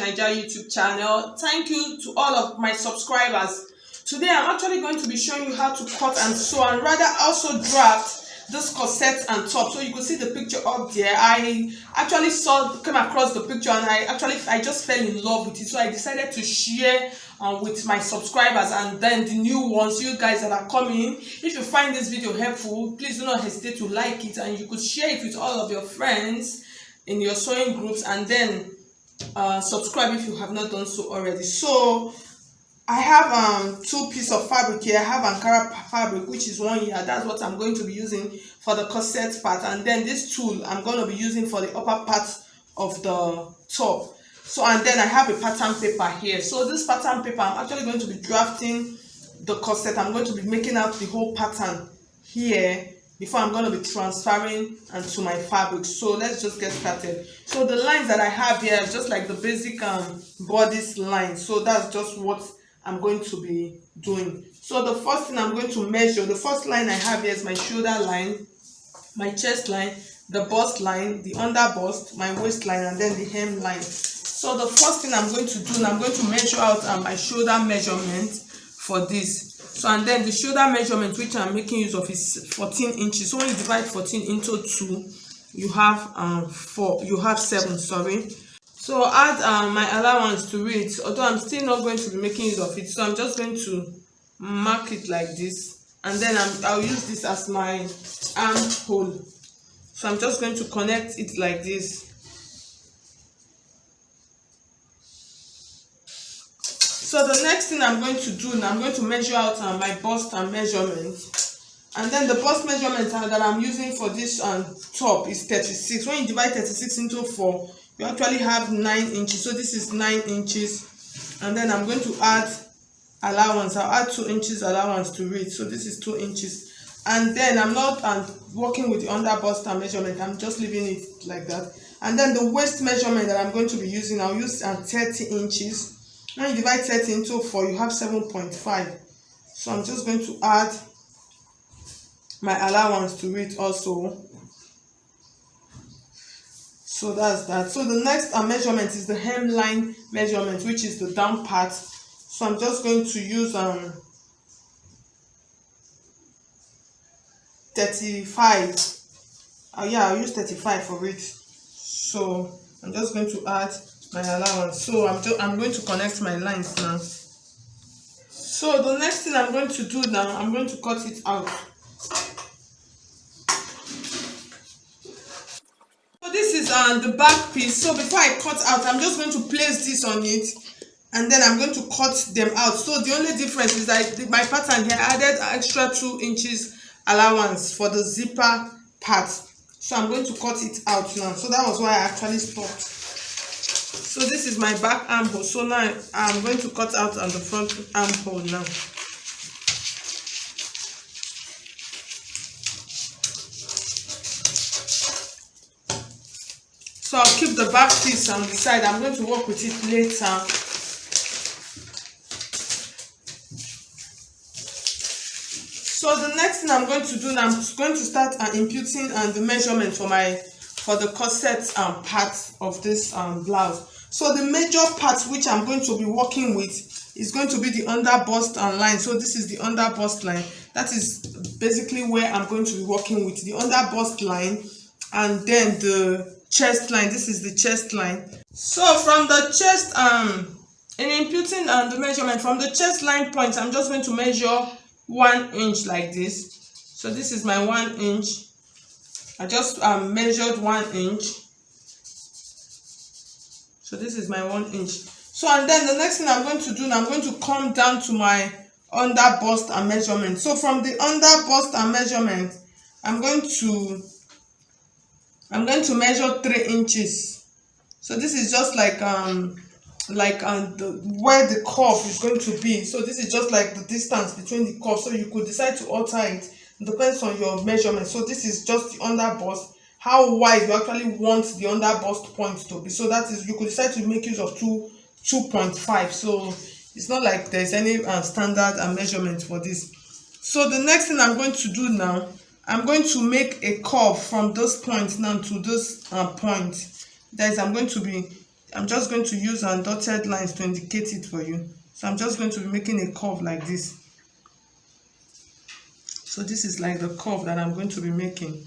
Naija YouTube channel. Thank you to all of my subscribers. Today I'm actually going to be showing you how to cut and sew and rather also draft this corset and top. So you can see the picture up there. I actually came across the picture and I just fell in love with it. So I decided to share with my subscribers and then the new ones, you guys that are coming. If you find this video helpful, please do not hesitate to like it, and you could share it with all of your friends in your sewing groups, and then subscribe if you have not done so already. So I have two pieces of fabric here. I have Ankara fabric, which is 1 year. That's what I'm going to be using for the corset part, and then this tool I'm going to be using for the upper part of the top. So, and then I have a pattern paper here. So this pattern paper, I'm actually going to be drafting the corset. I'm going to be making out the whole pattern here before I'm going to be transferring to my fabric. So let's just get started. So the lines that I have here are just like the basic bodice line. So that's just what I'm going to be doing. So the first thing I'm going to measure, the first line I have here is my shoulder line, my chest line, the bust line, the under bust, my waistline, and then the hem line. So the first thing I'm going to do, I'm going to measure out my shoulder measurement for this. So, and then the shoulder measurement which I'm making use of is 14 inches. So when you divide 14 into 2, you have 7, sorry. So add my allowance to it, although I'm still not going to be making use of it. So I'm just going to mark it like this, and then I'll use this as my armhole. So I'm just going to connect it like this. So the next thing I'm going to do now, I'm going to measure out my bust and measurement. And then the bust measurement that I'm using for this top is 36. When you divide 36 into 4, you actually have 9 inches. So this is 9 inches. And then I'm going to add allowance. I'll add 2 inches allowance to it. So this is 2 inches. And then I'm not working with the under bust and measurement. I'm just leaving it like that. And then the waist measurement that I'm going to be using, I'll use 30 inches. When you divide 30 into 4, you have 7.5. So I'm just going to add my allowance to it also. So that's that. So the next measurement is the hemline measurement, which is the down part. So I'm just going to use 35. I'll use 35 for it. So I'm just going to add my allowance. So I'm going to connect my lines now. So the next thing I'm going to do now, I'm going to cut it out. So this is the back piece. So before I cut out, I'm just going to place this on it, and then I'm going to cut them out. So the only difference is that my pattern here I added extra 2 inches allowance for the zipper part. So I'm going to cut it out now. So that was why I actually stopped. So this is my back armhole. So now I'm going to cut out on the front armhole now. So I'll keep the back piece on the side. I'm going to work with it later. So the next thing I'm going to do now, I'm going to start imputing the measurement for the corset part of this blouse. So the major part which I'm going to be working with is going to be the under bust line. So this is the under bust line. That is basically where I'm going to be working with the under bust line, and then the chest line. This is the chest line. So from the chest, in imputing the measurement from the chest line point, I'm just going to measure 1 inch like this. So this is my 1 inch. I just measured 1 inch. So this is my 1 inch. So and then the next thing I'm going to do now, I'm going to come down to my under bust and measurement. So from the under bust and measurement, I'm going to measure 3 inches. So this is just like where the curve is going to be. So this is just like the distance between the curve. So you could decide to alter it. It depends on your measurement. So this is just the under bust, how wide you actually want the under bust point to be. So that is, you could decide to make use of 2.5. So it's not like there's any standard measurement for this. So the next thing I'm going to do now, I'm going to make a curve from this point now to this point. That is, I'm going to be I'm just going to use dotted lines to indicate it for you. So I'm just going to be making a curve like this. So this is like the curve that I'm going to be making.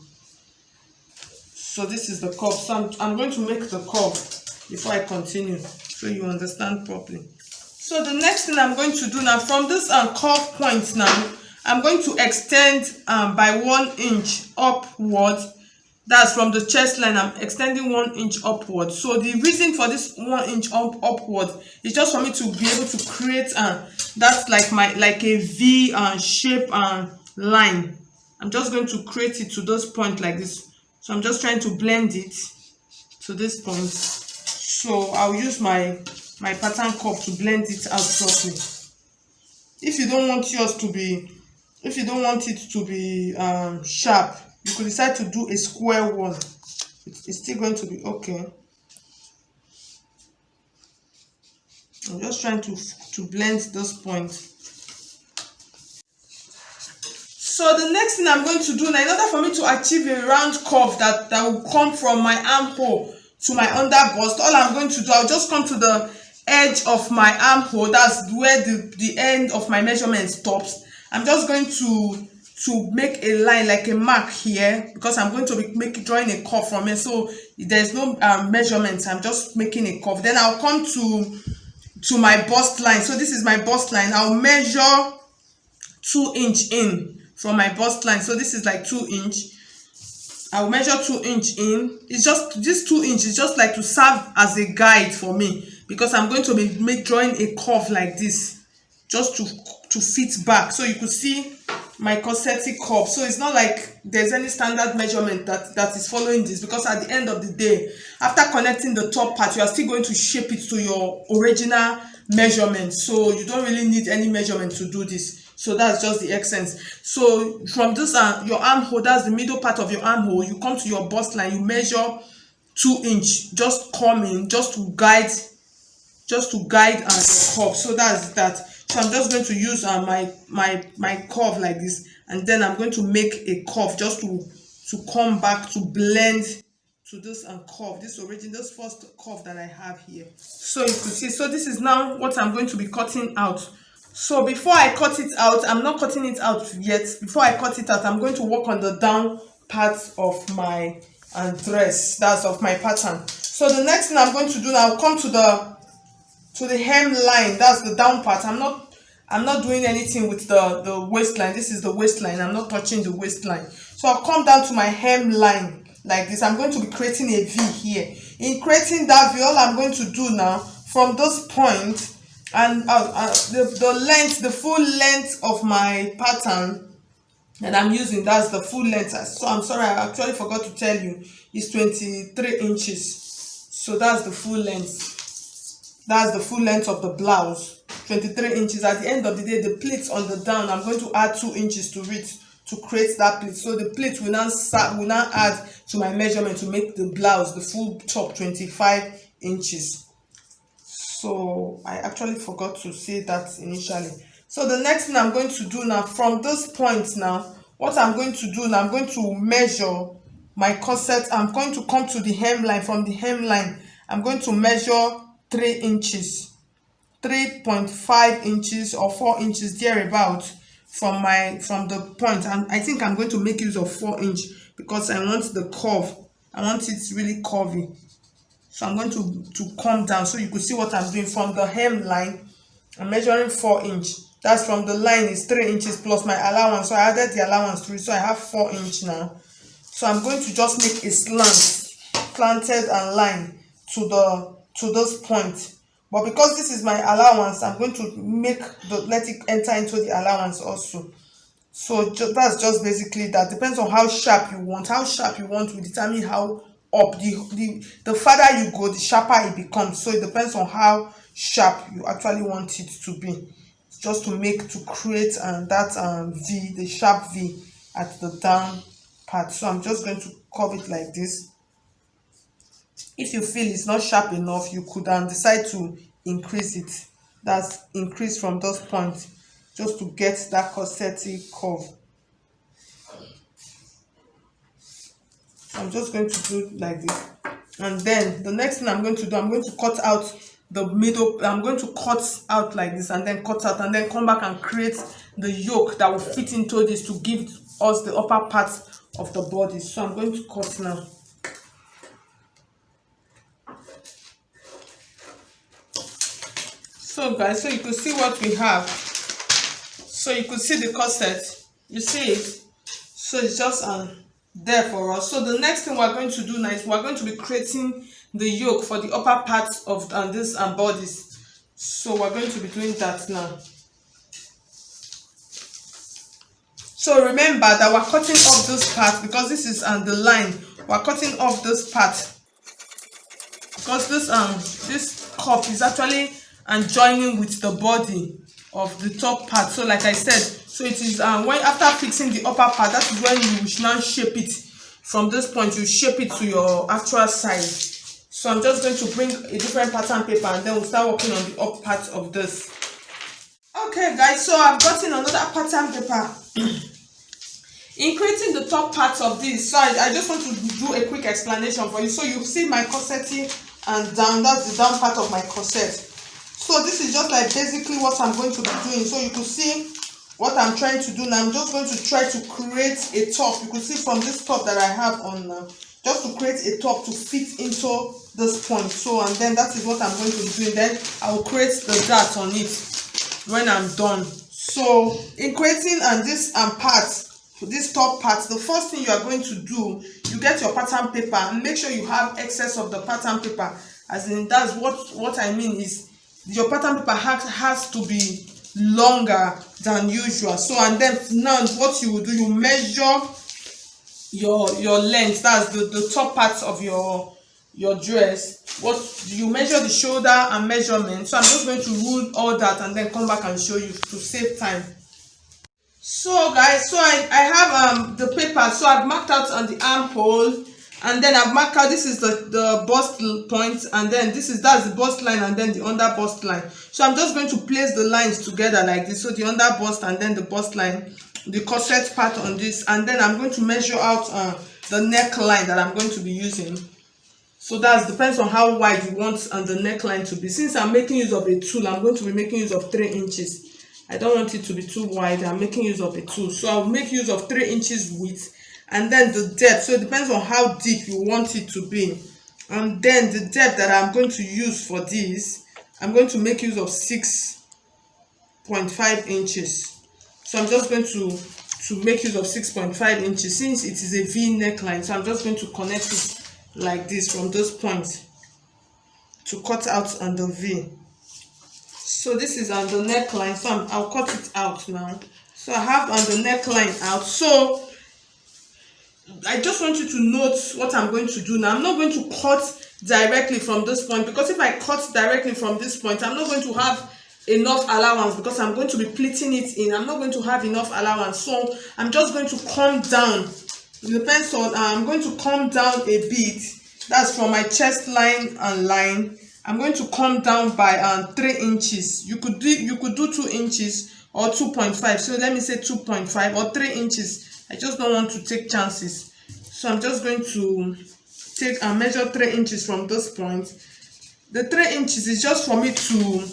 So this is the curve. So I'm going to make the curve before I continue, so you understand properly. So the next thing I'm going to do now, from this curve point now, I'm going to extend by 1 inch upward. That's from the chest line. I'm extending 1 inch upward. So the reason for this 1 inch upward is just for me to be able to create that's like a V shape line. I'm just going to create it to this point like this. So I'm just trying to blend it to this point. So I'll use my pattern cup to blend it out properly. If you don't want yours to be, if you don't want it to be sharp, you could decide to do a square one. It's still going to be okay. I'm just trying to blend this point. So the next thing I'm going to do now, in order for me to achieve a round curve that will come from my armhole to my under bust, all I'm going to do, I'll just come to the edge of my armhole. That's where the end of my measurement stops. I'm just going to make a line, like a mark here, because I'm going to be drawing a curve from it. So there's no measurements. I'm just making a curve. Then I'll come to my bust line. So this is my bust line. I'll measure 2 inch in from my bust line. So this is like 2 inch. I'll measure 2 inch in. It's just this 2 inch is just like to serve as a guide for me, because I'm going to be drawing a curve like this, just to fit back. So you could see my corsetic curve. So it's not like there's any standard measurement that is following this, because at the end of the day, after connecting the top part, you are still going to shape it to your original measurement. So you don't really need any measurement to do this. So that's just the essence. So from this your armhole, that's the middle part of your armhole, you come to your bust line, you measure 2 inch, just come in, just to guide your curve. So that's that. So I'm just going to use my curve like this, and then I'm going to make a curve just to come back to blend to this curve, this first curve that I have here. So you can see, so this is now what I'm going to be cutting out. So before I cut it out, I'm not cutting it out yet. Before I cut it out, I'm going to work on the down part of my dress, that's of my pattern. So the next thing I'm going to do now, I'll come to the hem line, that's the down part. I'm not doing anything with the waistline. This is the waistline. I'm not touching the waistline. So I'll come down to my hem line like this. I'm going to be creating a V here. In creating that V, all I'm going to do now, from this point, and the full length of my pattern that I'm using, that's the full length. So I'm sorry, I actually forgot to tell you, it's 23 inches. So that's the full length. That's the full length of the blouse, 23 inches. At the end of the day, the pleats on the down, I'm going to add 2 inches to it to create that pleat. So the pleat will now add to my measurement to make the blouse, the full top, 25 inches. So I actually forgot to say that initially. So the next thing I'm going to do now, from this point now, what I'm going to do now, I'm going to measure my corset. I'm going to come to the hemline. From the hemline, I'm going to measure 3 inches, 3.5 inches or 4 inches thereabout from the point. And I think I'm going to make use of 4 inch because I want the curve. I want it really curvy. So I'm going to come down so you could see what I'm doing. From the hem line, I'm measuring 4 inch. That's from the line is 3 inches plus my allowance. So I added the allowance to it. So I have 4 inch now. So I'm going to just make a slanted and line to this point. But because this is my allowance, I'm going to let it enter into the allowance also. So that's just basically that. Depends on how sharp you want. How sharp you want will determine how up the further you go, the sharper it becomes. So it depends on how sharp you actually want it to be, just to create that V, the sharp V at the down part. So I'm just going to curve it like this. If you feel it's not sharp enough, you could decide to increase it. That's increase from those points, just to get that corsetic curve. I'm just going to do like this. And then the next thing I'm going to do, I'm going to cut out the middle. I'm going to cut out like this and then cut out and then come back and create the yoke that will fit into this to give us the upper part of the body. So I'm going to cut now. So guys, so you could see what we have. So you could see the corset. You see it? So it's just there for us. So the next thing we're going to do now is we're going to be creating the yoke for the upper part of this bodies. So we're going to be doing that now. So remember that we're cutting off this part because this is the line. We're cutting off this part because this cup is actually joining with the body of the top part. So like I said, so it is when after fixing the upper part, that is when you should now shape it. From this point, you shape it to your actual size. So I'm just going to bring a different pattern paper and then we'll start working on the up part of this. Okay guys, so I've gotten another pattern paper. In creating the top part of this, so I just want to do a quick explanation for you. So you see my corset and down, that's the down part of my corset. So this is just like basically what I'm going to be doing. So you can see what I'm trying to do now. I'm just going to try to create a top. You can see from this top that I have on now, just to create a top to fit into this point. So and then that is what I'm going to be doing. Then I will create the dart on it when I'm done. So in creating this part, this top part, the first thing you are going to do, you get your pattern paper and make sure you have excess of the pattern paper. As in, that's what I mean is your pattern paper has to be longer than usual. So and then now what you will do, you measure your length, that's the top part of your dress. What you measure the shoulder and measurement. So I'm just going to rule all that and then come back and show you to save time. So guys, so I have the paper. So I've marked out on the armhole, and then I've marked out, this is the bust point, and then that's the bust line and then the under bust line. So I'm just going to place the lines together like this. So the under bust and then the bust line, the corset part on this, and then I'm going to measure out the neckline that I'm going to be using. So that depends on how wide you want the neckline to be. Since I'm making use of a tool, I'm going to be making use of 3 inches. I don't want it to be too wide. I'm making use of a tool. So I'll make use of 3 inches width and then the depth. So it depends on how deep you want it to be. And then the depth that I'm going to use for this, I'm going to make use of 6.5 inches. So I'm just going to make use of 6.5 inches since it is a V neckline. So I'm just going to connect it like this from this point to cut out on the V. So this is on the neckline, so I'll cut it out now. So I have on the neckline out. So I just want you to note what I'm going to do now. I'm not going to cut directly from this point, because if I cut directly from this point, I'm not going to have enough allowance, because I'm going to be pleating it in. I'm not going to have enough allowance. So I'm just going to come down. It depends on, I'm going to come down a bit. That's from my chest line and line. I'm going to come down by 3 inches. You could do 2 inches or 2.5. So let me say 2.5 or 3 inches. I just don't want to take chances. So I'm just going to take and measure 3 inches from this point. The 3 inches is just for me to,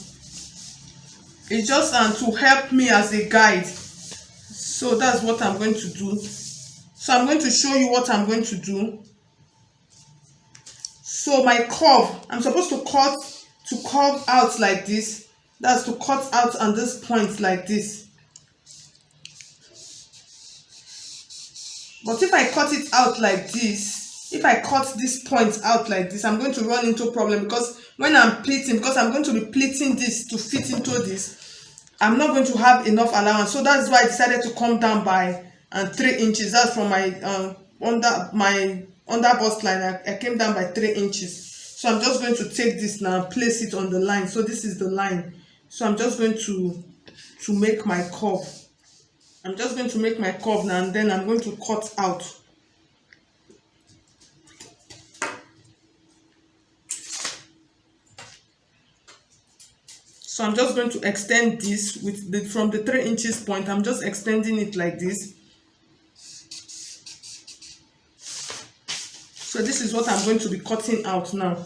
it's just to help me as a guide. So that's what I'm going to do. So I'm going to show you what I'm going to do. So my curve, I'm supposed to curve out like this. That's to cut out on this point like this. But if I cut it out like this, if I cut this point out like this, I'm going to run into a problem, because when I'm pleating, because I'm going to be pleating this to fit into this, I'm not going to have enough allowance. So that's why I decided to come down by 3 inches. That's from my under bust line. I came down by 3 inches. So I'm just going to take this now and place it on the line. So this is the line. So I'm just going to make my curve. I'm just going to make my curve now, and then I'm going to cut out. So I'm just going to extend this with from the 3 inches point. I'm just extending it like this. So this is what I'm going to be cutting out now.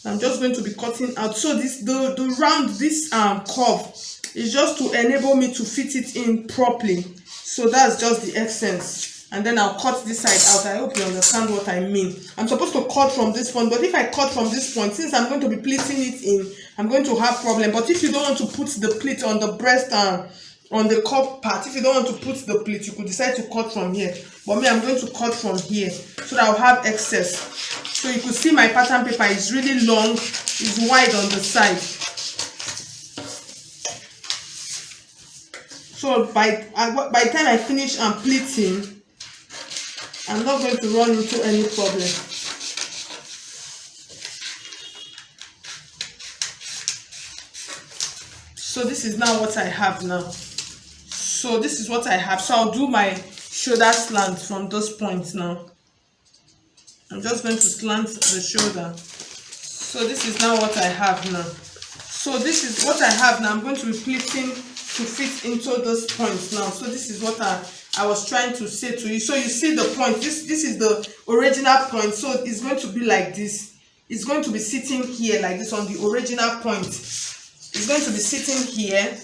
I'm just going to be cutting out. So this the round, this curve is just to enable me to fit it in properly. So that's just the essence. And then I'll cut this side out. I hope you understand what I mean. I'm supposed to cut from this point, but if I cut from this point, since I'm going to be pleating it in, I'm going to have problem. But if you don't want to put the pleat on the breast on the cup part, if you don't want to put the pleat, you could decide to cut from here. But me, I'm going to cut from here so that I'll have excess. So you could see my pattern paper is really long, is wide on the side. So by the time I finish pleating, I'm not going to run into any problem. So this is now what I have now. So this is what I have. So I'll do my shoulder slant from those points now. I'm just going to slant the shoulder. So this is now what I have now. So this is what I have now. I'm going to be pleating to fit into those points now. So this is what I was trying to say to you. So you see the point. This is the original point. So it's going to be like this. It's going to be sitting here like this on the original point. It's going to be sitting here.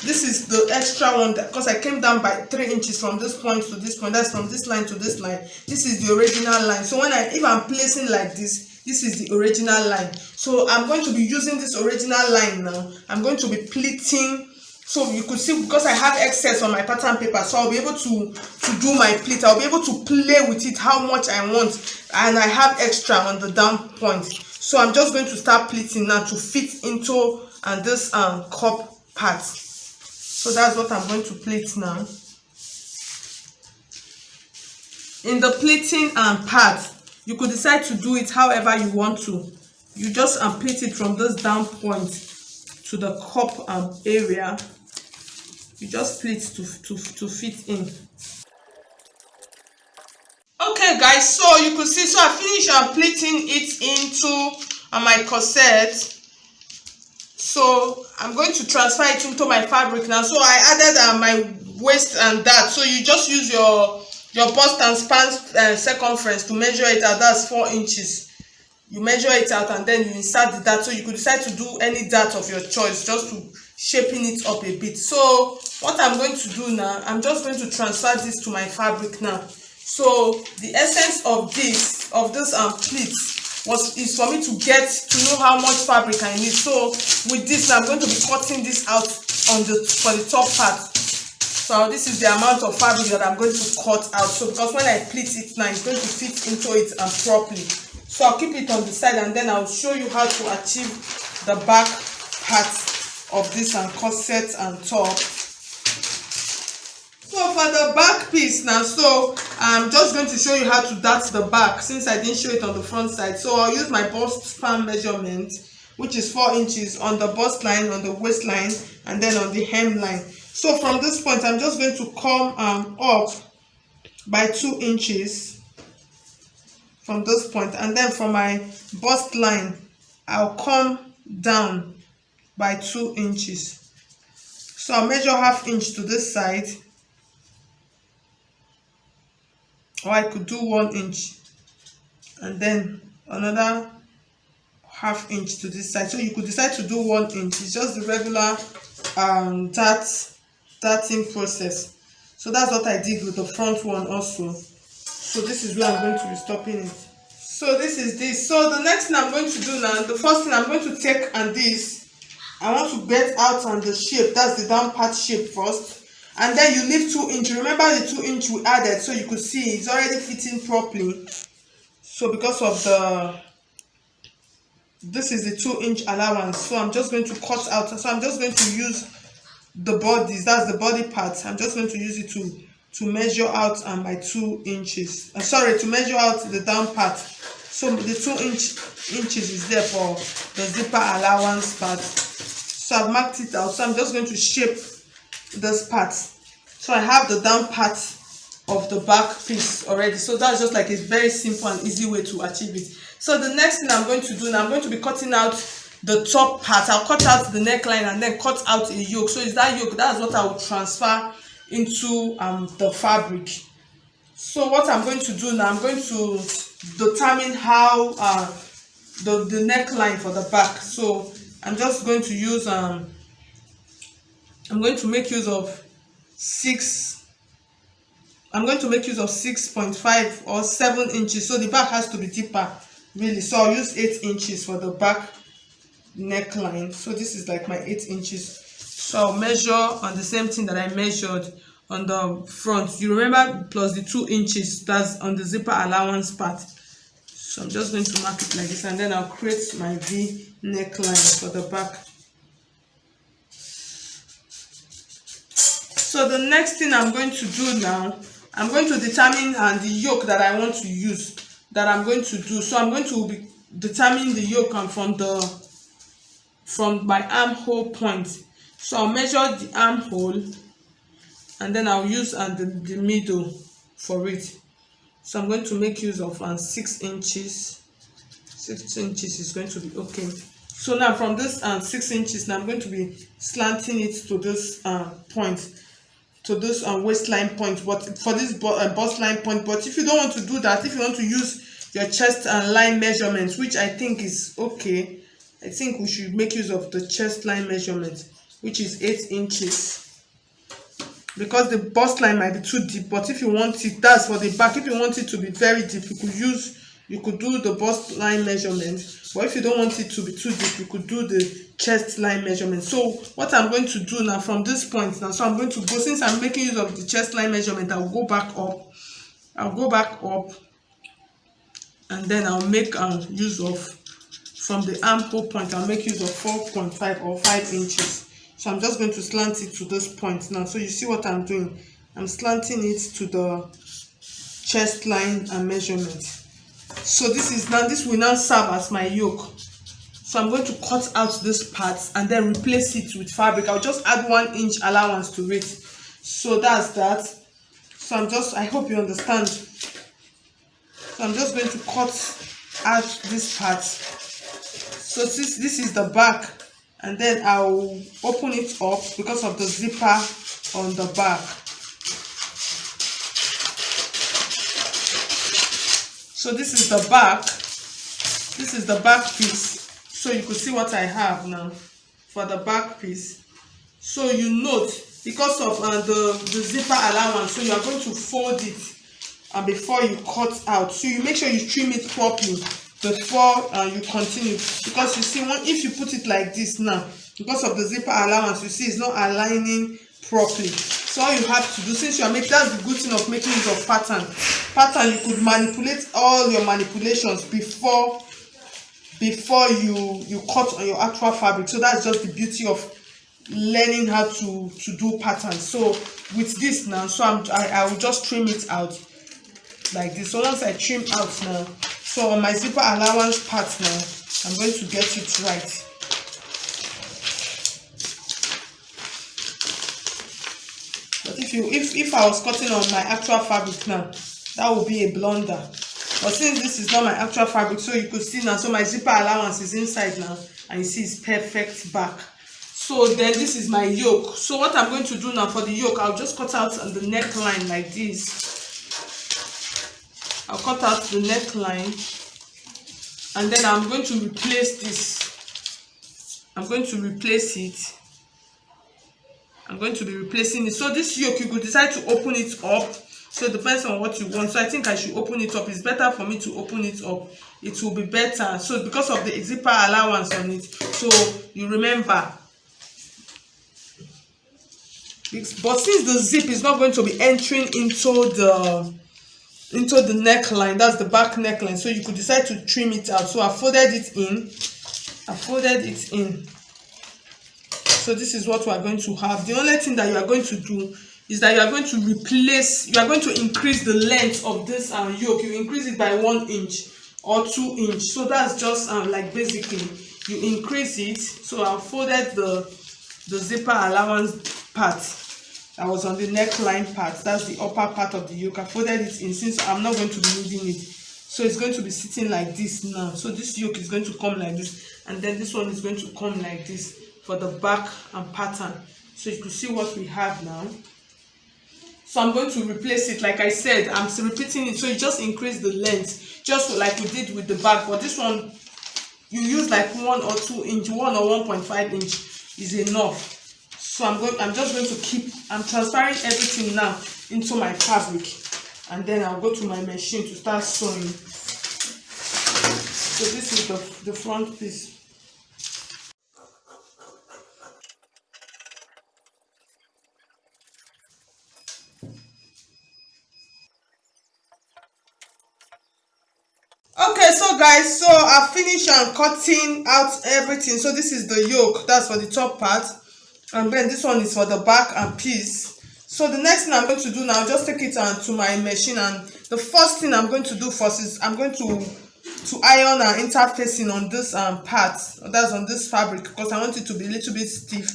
This is the extra one because I came down by 3 inches from this point to this point. That's from this line to this line. This is the original line. So if I'm placing like this, this is the original line. So I'm going to be using this original line now. I'm going to be pleating. So you could see, because I have excess on my pattern paper, so I'll be able to do my pleat. I'll be able to play with it how much I want, and I have extra on the down point. So I'm just going to start pleating now to fit into this cup part. So that's what I'm going to pleat now. In the pleating part, you could decide to do it however you want to. You just pleat it from this down point to the cup area. You just pleat to fit in. Okay guys, so you could see, so I finished pleating it into my corset. So I'm going to transfer it into my fabric now. So I added my waist and that. So you just use your bust and span circumference to measure it out. That's 4 inches. You measure it out and then you insert the dart. So you could decide to do any dart of your choice, just to shaping it up a bit. So what I'm going to do now, I'm just going to transfer this to my fabric now. So the essence of this pleat is for me to get to know how much fabric I need. So with this, I'm going to be cutting this out for the top part. So this is the amount of fabric that I'm going to cut out. So because when I pleat it now, it's going to fit into it properly. So I'll keep it on the side and then I'll show you how to achieve the back part of this corset and top. So for the back piece now, so I'm just going to show you how to dart the back since I didn't show it on the front side. So I'll use my bust span measurement, which is 4 inches on the bust line, on the waistline, and then on the hemline. So from this point, I'm just going to come up by 2 inches from this point, and then from my bust line, I'll come down by 2 inches. So I'll measure ½ inch to this side, or I could do 1 inch, and then another ½ inch to this side. So you could decide to do 1 inch. It's just the regular darting process. So that's what I did with the front one also. So this is where I'm going to be stopping it. So this is this. So the next thing I'm going to do now, the first thing I'm going to take this, I want to get out on the shape. That's the down part shape first. And then you leave 2 inches. Remember the 2 inch we added, so you could see it's already fitting properly. So because of this is the 2 inch allowance. So I'm just going to cut out. So I'm just going to use the bodies. That's the body part. I'm just going to use it to measure out my 2 inches. To measure out the down part. So the 2 inches is there for the zipper allowance part. So I've marked it out. So I'm just going to shape this part. So I have the down part of the back piece already. So that's just like a very simple and easy way to achieve it. So the next thing I'm going to do now, I'm going to be cutting out the top part. I'll cut out the neckline and then cut out a yoke. So is that yoke, that's what I will transfer into the fabric. So what I'm going to do now, I'm going to determine how the neckline for the back. So I'm just going to use I'm going to make use of 6.5 or 7 inches. So the back has to be deeper, really. So I'll use 8 inches for the back neckline. So this is like my 8 inches. So I'll measure on the same thing that I measured on the front. You remember, plus the 2 inches that's on the zipper allowance part. So I'm just going to mark it like this, and then I'll create my V neckline for the back. So the next thing I'm going to do now, I'm going to determine the yoke that I want to use, that I'm going to do. So I'm going to be determining the yoke from my armhole point. So I'll measure the armhole, and then I'll use the middle for it. So I'm going to make use of 6 inches. 6 inches is going to be okay. So now from this 6 inches, now I'm going to be slanting it to this point, to this waistline point, but for this bust line point. But if you don't want to do that, if you want to use your chest line measurements, which I think is okay, I think we should make use of the chest line measurement, which is 8 inches. Because the bust line might be too deep, but if you want it, that's for the back. If you want it to be very deep, you could do the bust line measurement. But if you don't want it to be too deep, you could do the chest line measurement. So what I'm going to do now from this point now, so I'm going to go, since I'm making use of the chest line measurement, I'll go back up, and then I'll make use of, from the armhole point, I'll make use of 4.5 or 5 inches. So I'm just going to slant it to this point now. So you see what I'm doing? I'm slanting it to the chest line and measurement. So this will now serve as my yoke. So I'm going to cut out this part and then replace it with fabric. I'll just add 1 inch allowance to it. So that's that. So I hope you understand. So I'm just going to cut out this part. So this is the back, and then I'll open it up because of the zipper on the back. So this is the back. This is the back piece. So you can see what I have now for the back piece. So you note, because of the zipper allowance, so you are going to fold it before you cut out. So you make sure you trim it properly before you continue, because you see, if you put it like this now, because of the zipper allowance, you see it's not aligning properly. So all you have to do, since you are making, that's the good thing of making use of pattern, you could manipulate all your manipulations before you cut on your actual fabric. So that's just the beauty of learning how to do patterns. So with this now, so I will just trim it out like this. So once I trim out now, so on my zipper allowance part now, I'm going to get it right. But if I was cutting on my actual fabric now, that would be a blunder. But since this is not my actual fabric, so you could see now, so my zipper allowance is inside now, and you see it's perfect back. So then this is my yoke. So what I'm going to do now for the yoke, I'll just cut out on the neckline like this. I'll cut out the neckline, and then I'm going to replace this. I'm going to replace it. I'm going to be replacing it. So this yoke, you could decide to open it up. So it depends on what you want. So I think I should open it up. It's better for me to open it up. It will be better. So because of the zipper allowance on it. So you remember. But since the zip is not going to be entering into the neckline, that's the back neckline, so you could decide to trim it out. So I folded it in. So this is what we are going to have. The only thing that you are going to do is that you are going to increase the length of this yoke. You increase it by 1 inch or 2 inch. So that's just like basically you increase it. So I folded the zipper allowance part that was on the neckline part. That's the upper part of the yoke. I folded it in, since I'm not going to be moving it. So it's going to be sitting like this now. So this yoke is going to come like this, and then this one is going to come like this for the back and pattern. So you can see what we have now. So I'm going to replace it. Like I said, I'm still repeating it, so you just increase the length, just like we did with the back. But this one, you use like 1 or 2 inch, 1 or 1.5 inch is enough. So I'm just going to I'm transferring everything now into my fabric, and then I'll go to my machine to start sewing. So this is the front piece. Okay, so guys, so I finished cutting out everything. So this is the yoke, that's for the top part, and then this one is for the back and piece. So the next thing I'm going to do now, just take it to my machine, and the first thing I'm going to do first is I'm going to iron and interfacing on this part, that's on this fabric, because I want it to be a little bit stiff.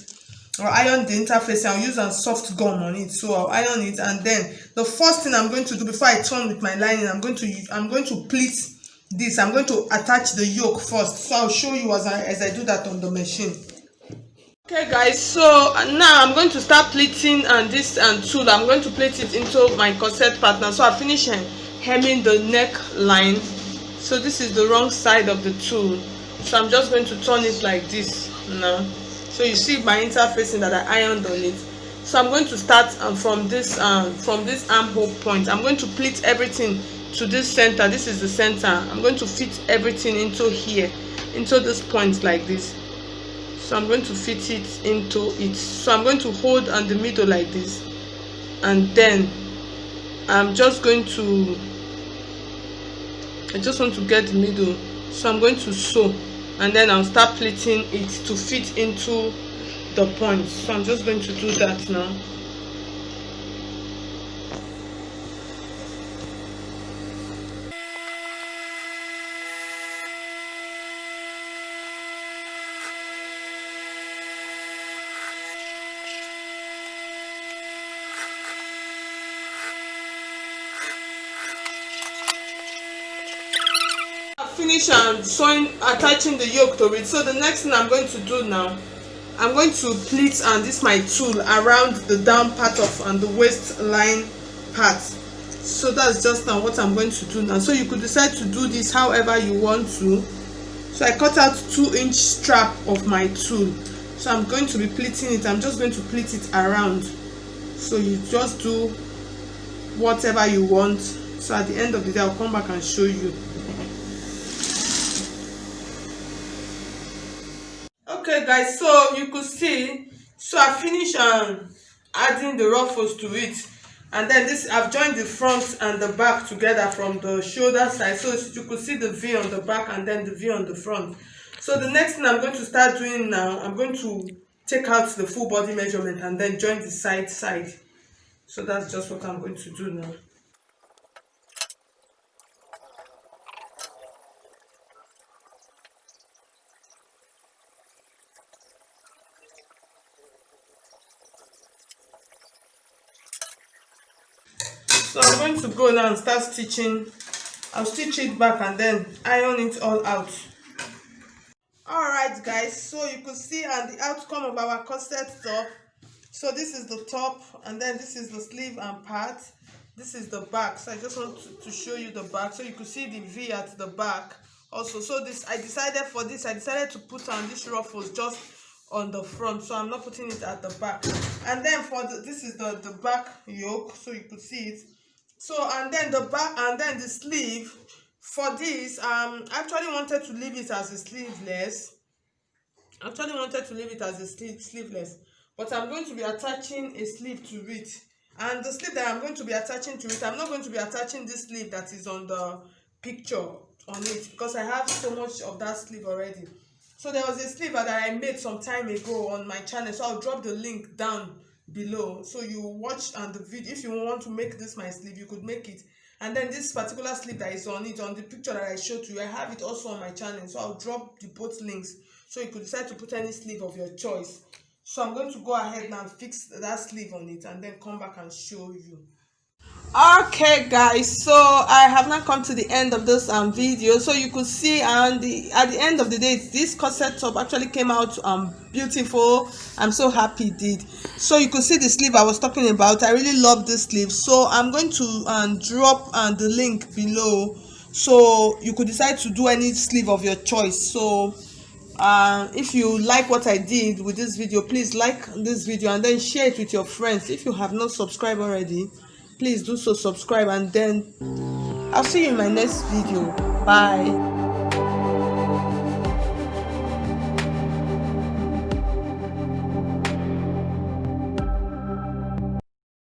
I'll iron the interfacing. I'll use a soft gum on it, so I'll iron it, and then the first thing I'm going to do before I turn with my lining, I'm going to pleat this. I'm going to attach the yoke first, so I'll show you as I do that on the machine. Okay guys, so now I'm going to start pleating, and this tool, I'm going to plait it into my corset pattern. So I finished hemming the neckline. So this is the wrong side of the tool, so I'm just going to turn it like this now. So you see my interfacing that I ironed on it. So I'm going to start from this armhole point. I'm going to pleat everything to this center. This is the center. I'm going to fit everything into here, into this point like this. So I'm going to fit it into it. So I'm going to hold on the middle like this, and then I'm just going to, I just want to get the middle, so I'm going to sew, and then I'll start pleating it to fit into the point. So I'm just going to do that now. Finish sewing, attaching the yoke to it. So the next thing I'm going to do now, I'm going to pleat this my tool around the down part of the waistline part. So that's just now what I'm going to do now. So you could decide to do this however you want to. So I cut out 2-inch strap of my tool, so I'm going to be pleating it. I'm just going to pleat it around, so you just do whatever you want. So at the end of the day, I'll come back and show you. Okay guys, so you could see, so I finished adding the ruffles to it, and then this, I've joined the front and the back together from the shoulder side, so you could see the V on the back and then the V on the front. So the next thing I'm going to start doing now, I'm going to take out the full body measurement and then join the side. So that's just what I'm going to do now. So I'm going to go now and start stitching. I'll stitch it back and then iron it all out. Alright guys, so you could see the outcome of our corset top. So this is the top, and then this is the sleeve and part. This is the back. So I just want to show you the back, so you could see the V at the back also. So this, I decided to put on these ruffles just on the front, so I'm not putting it at the back. And then for this is the back yoke, so you could see it. So and then the back, and then the sleeve for this, I actually wanted to leave it as a sleeveless. Sleeveless, but I'm going to be attaching a sleeve to it. And the sleeve that I'm going to be attaching to it, I'm not going to be attaching this sleeve that is on the picture on it, because I have so much of that sleeve already. So there was a sleeve that I made some time ago on my channel, so I'll drop the link down below, so you watch the video. If you want to make this my sleeve, you could make it. And then this particular sleeve that is on it, on the picture that I showed you, I have it also on my channel, so I'll drop the both links, so you could decide to put any sleeve of your choice. So I'm going to go ahead now and fix that sleeve on it, and then come back and show you. Okay guys, so I have now come to the end of this video. So you could see at the end of the day, this corset top actually came out beautiful. I'm so happy it did. So you could see the sleeve I was talking about. I really love this sleeve, so I'm going to drop the link below, so you could decide to do any sleeve of your choice. So if you like what I did with this video, please like this video and then share it with your friends. If you have not subscribed already, please do so, subscribe, and then I'll see you in my next video. Bye.